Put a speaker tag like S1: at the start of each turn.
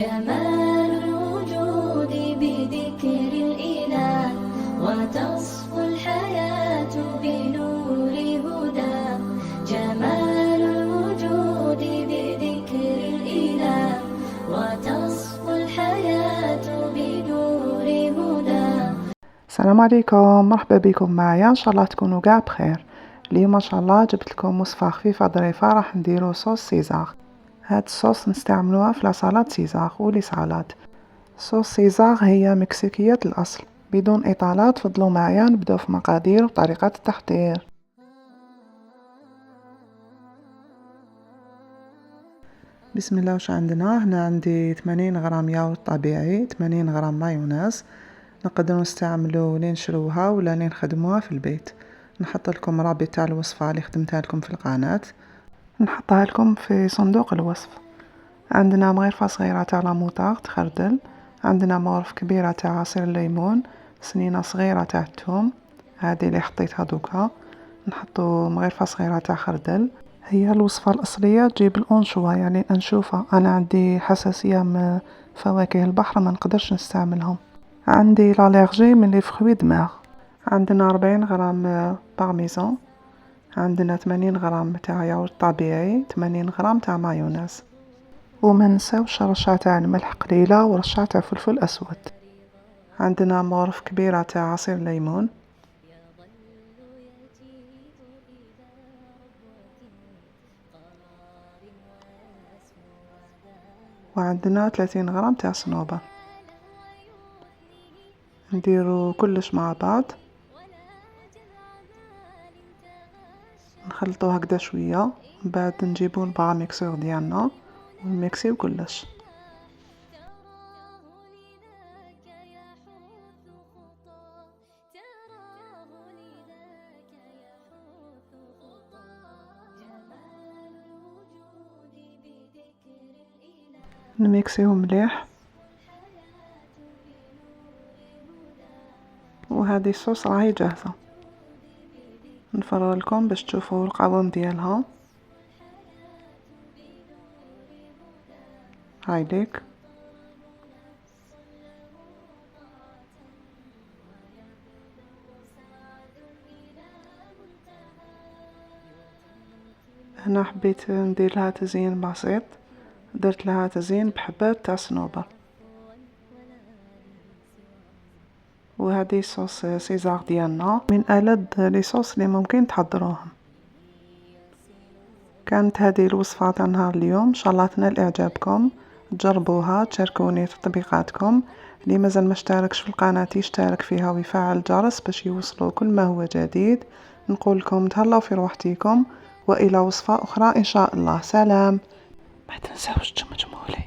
S1: جمال الوجود بذكر الإله، وتصفو الحياة بنور هدى. جمال الوجود بذكر الإله، وتصفو الحياة بنور هدى.
S2: السلام عليكم، مرحبا بكم معايا. ان شاء الله تكونوا كاع بخير. اليوم ان شاء الله جبت لكم وصفه خفيفه ظريفه، راح نديرو صوص سيزار. هاد الصوص نستعملوها في لاصالاد سيزار ولي سالاد. صوص سيزار هي مكسيكيه الاصل. بدون اطالات تفضلوا معايا نبداو في مقادير وطريقه التحضير. بسم الله. واش عندنا هنا؟ عندي 80 غرام ياغورت طبيعي، 80 غرام مايونيز. نقدروا نستعملوا لين نشروها ولا لين نخدموها في البيت. نحط لكم رابط تاع الوصفه اللي خدمتها لكم في القناه، نحطها لكم في صندوق الوصف. عندنا مغرفه صغيره تاع لاموطارد خردل، عندنا مغرف كبيره تاع عصير الليمون، سنينه صغيره تاع الثوم هذه اللي حطيتها دوكا. نحطوا مغرفه صغيره تاع خردل. هي الوصفه الاصليه تجيب الانشوه يعني الانشوفه، انا عندي حساسيه من فواكه البحر ما نقدرش نستعملهم، عندي لالرجي من لي فروي دماغ. عندنا 40 غرام بارميزان، عندنا 80 غرام تاع ياغورت طبيعي، 80 غرام تاع مايونيز. وما نساوش رشة تاع الملح قليله ورشة تاع فلفل اسود. عندنا مغرف كبيره تاع عصير ليمون، وعندنا 30 غرام تاع صنوبر. نديرو كلش مع بعض، نخلطوه هكذا شويه، من بعد نجيبو الباغ ميكسور ديالنا ونميكسيو كلش. نميكسيو مليح، وهذه الصوص راهي جاهزه. نفرغ لكم باش تشوفوا القوام ديالها. هاي ليك. هنا حبيت ندير لها تزيين بسيط، درت لها تزيين بحبات تاع صنوبر. وهذه صوص سيزار ديالنا من ألذ لي صوص اللي ممكن تحضروهم. كانت هذه الوصفه تاع نهار اليوم، ان شاء الله تنال اعجابكم، تجربوها، تشاركوني في تطبيقاتكم. اللي مازال ما اشتركش في القناه يشترك فيها ويفعل الجرس باش يوصلوا كل ما هو جديد. نقول لكم تهلاو في روحتكم، والى وصفه اخرى ان شاء الله. سلام. ما تنساوش تجمجموا لي.